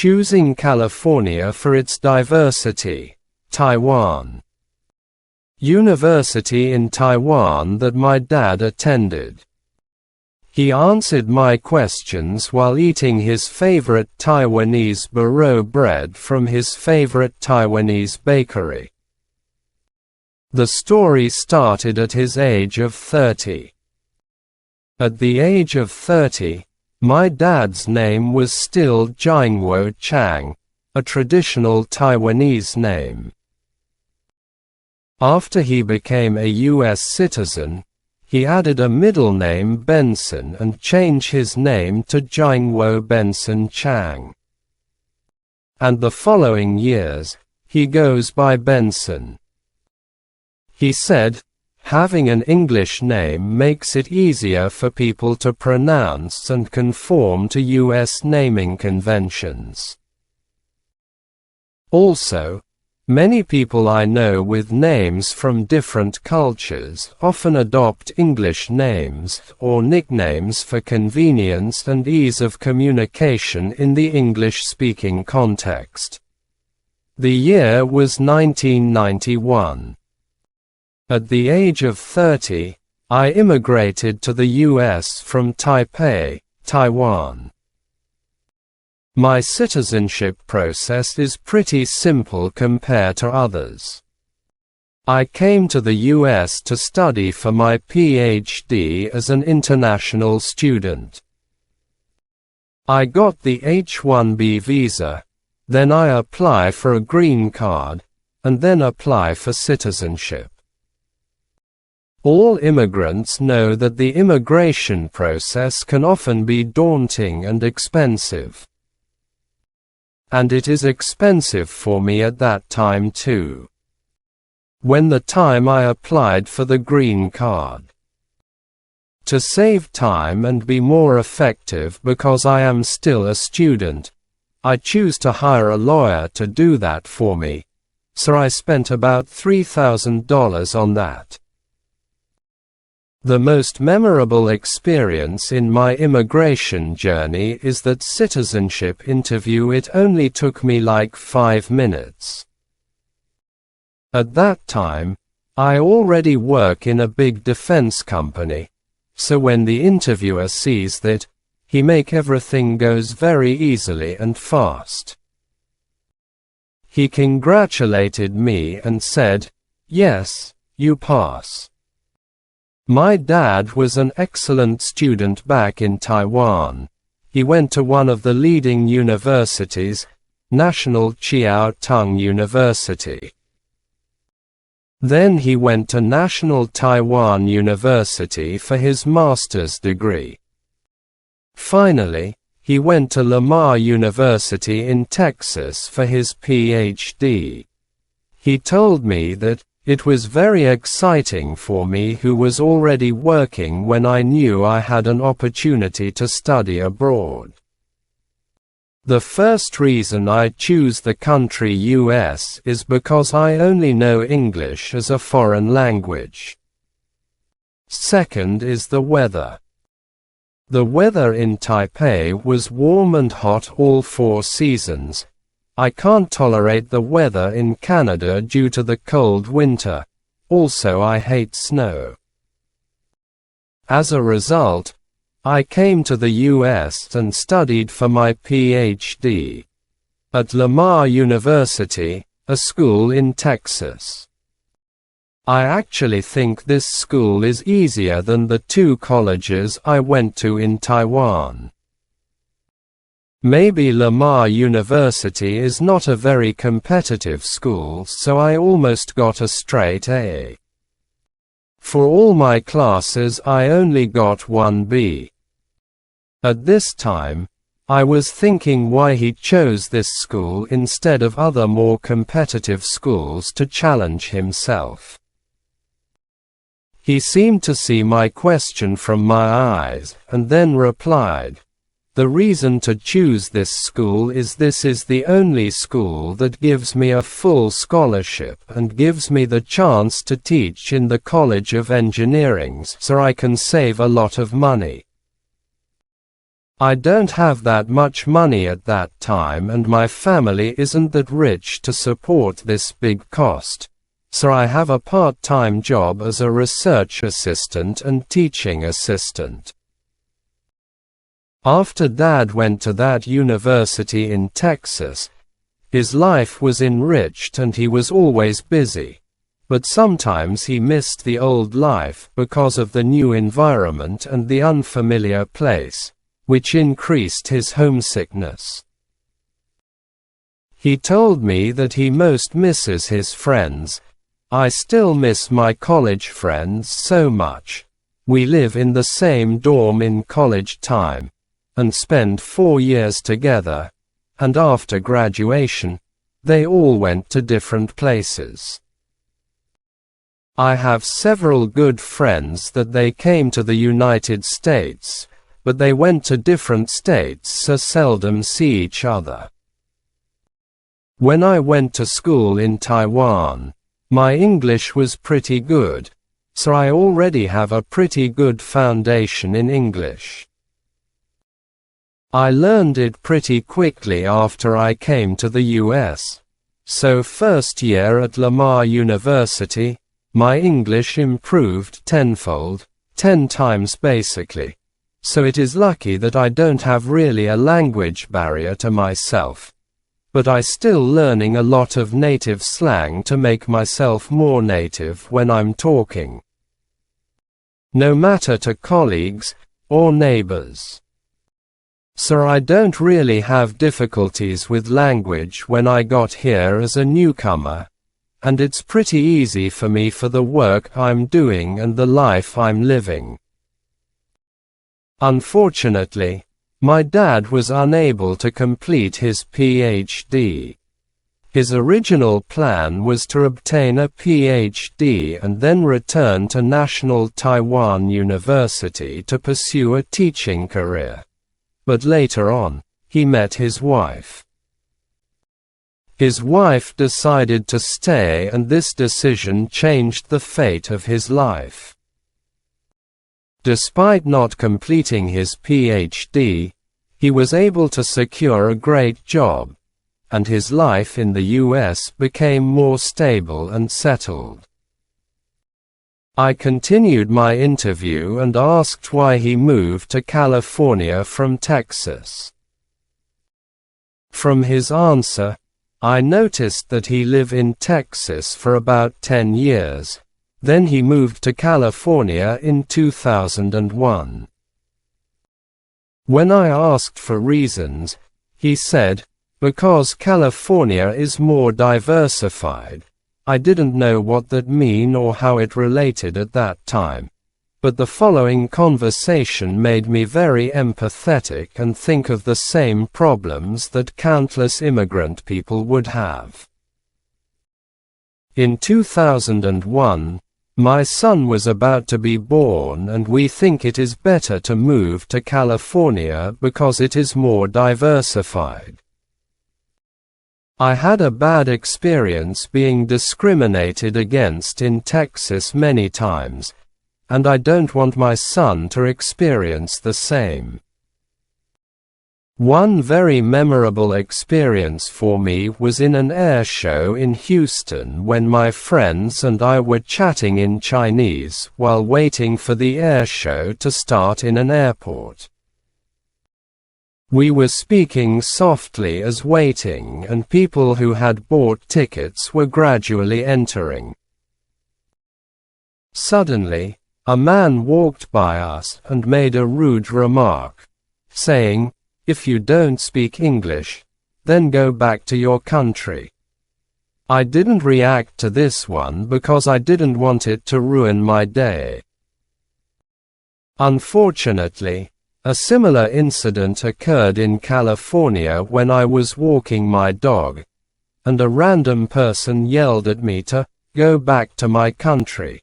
choosing California for its diversity. Taiwan. University in Taiwan that my dad attended. He answered my questions while eating his favorite Taiwanese burro bread from his favorite Taiwanese bakery. The story started at his age of 30. At the age of 30, my dad's name was still Jingwo Chang, a traditional Taiwanese name. After he became a U.S. citizen, he added a middle name Benson and changed his name to Jingwo Benson Chang. And the following years, he goes by Benson. He said, having an English name makes it easier for people to pronounce and conform to U.S. naming conventions. Also, many people I know with names from different cultures often adopt English names or nicknames for convenience and ease of communication in the English-speaking context. The year was 1991. At the age of 30, I immigrated to the U.S. from Taipei, Taiwan. My citizenship process is pretty simple compared to others. I came to the U.S. to study for my PhD as an international student. I got the H-1B visa, then I apply for a green card, and then apply for citizenship. All immigrants know that the immigration process can often be daunting and expensive. And it is expensive for me at that time too. When the time I applied for the green card. To save time and be more effective because I am still a student, I choose to hire a lawyer to do that for me, so I spent about $3,000 on that. The most memorable experience in my immigration journey is that citizenship interview. It only took me like 5 minutes. At that time, I already work in a big defense company, so when the interviewer sees that, he make everything goes very easily and fast. He congratulated me and said, "Yes, you pass." My dad was an excellent student back in Taiwan. He went to one of the leading universities, National Chiao Tung University. Then he went to National Taiwan University for his master's degree. Finally, he went to Lamar University in Texas for his PhD. He told me that it was very exciting for me, who was already working, when I knew I had an opportunity to study abroad. The first reason I choose the country US is because I only know English as a foreign language. Second is the weather. The weather in Taipei was warm and hot all 4 seasons. I can't tolerate the weather in Canada due to the cold winter. Also, I hate snow. As a result, I came to the US and studied for my PhD at Lamar University, a school in Texas. I actually think this school is easier than the 2 colleges I went to in Taiwan. Maybe Lamar University is not a very competitive school, so I almost got a straight A. For all my classes I only got 1 B. At this time, I was thinking why he chose this school instead of other more competitive schools to challenge himself. He seemed to see my question from my eyes, and then replied, "The reason to choose this school is this is the only school that gives me a full scholarship and gives me the chance to teach in the College of Engineering, so I can save a lot of money." I don't have that much money at that time and my family isn't that rich to support this big cost. So I have a part-time job as a research assistant and teaching assistant. After Dad went to that university in Texas, his life was enriched and he was always busy. But sometimes he missed the old life because of the new environment and the unfamiliar place, which increased his homesickness. He told me that he most misses his friends. I still miss my college friends so much. We live in the same dorm in college time, and spend 4 years together, and after graduation, they all went to different places. I have several good friends that they came to the United States, but they went to different states so seldom see each other. When I went to school in Taiwan, my English was pretty good, so I already have a pretty good foundation in English. I learned it pretty quickly after I came to the US. So first year at Lamar University, my English improved tenfold, 10 times basically. So it is lucky that I don't have really a language barrier to myself. But I still learning a lot of native slang to make myself more native when I'm talking. No matter to colleagues, or neighbors. So I don't really have difficulties with language when I got here as a newcomer, and it's pretty easy for me for the work I'm doing and the life I'm living. Unfortunately, my dad was unable to complete his PhD. His original plan was to obtain a PhD and then return to National Taiwan University to pursue a teaching career. But later on, he met his wife. His wife decided to stay and this decision changed the fate of his life. Despite not completing his PhD, he was able to secure a great job, and his life in the US became more stable and settled. I continued my interview and asked why he moved to California from Texas. From his answer, I noticed that he lived in Texas for about 10 years, then he moved to California in 2001. When I asked for reasons, he said, "Because California is more diversified." I didn't know what that meant or how it related at that time, but the following conversation made me very empathetic and think of the same problems that countless immigrant people would have. In 2001, my son was about to be born and we think it is better to move to California because it is more diversified. I had a bad experience being discriminated against in Texas many times, and I don't want my son to experience the same. One very memorable experience for me was in an air show in Houston when my friends and I were chatting in Chinese while waiting for the air show to start in an airport. We were speaking softly as waiting and people who had bought tickets were gradually entering. Suddenly, a man walked by us and made a rude remark, saying, "If you don't speak English, then go back to your country." I didn't react to this one because I didn't want it to ruin my day. Unfortunately, a similar incident occurred in California when I was walking my dog, and a random person yelled at me to go back to my country.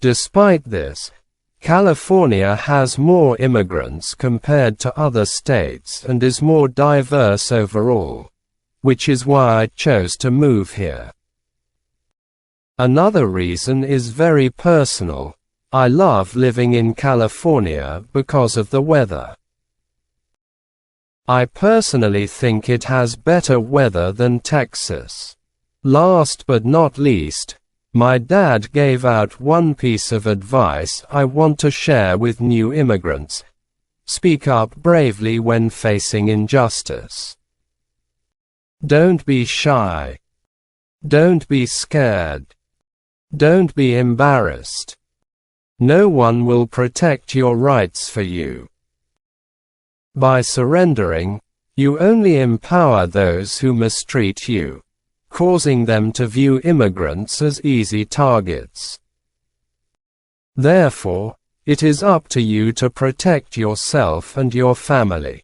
Despite this, California has more immigrants compared to other states and is more diverse overall, which is why I chose to move here. Another reason is very personal. I love living in California because of the weather. I personally think it has better weather than Texas. Last but not least, my dad gave out one piece of advice I want to share with new immigrants. Speak up bravely when facing injustice. Don't be shy. Don't be scared. Don't be embarrassed. No one will protect your rights for you. By surrendering, you only empower those who mistreat you, causing them to view immigrants as easy targets. Therefore, it is up to you to protect yourself and your family.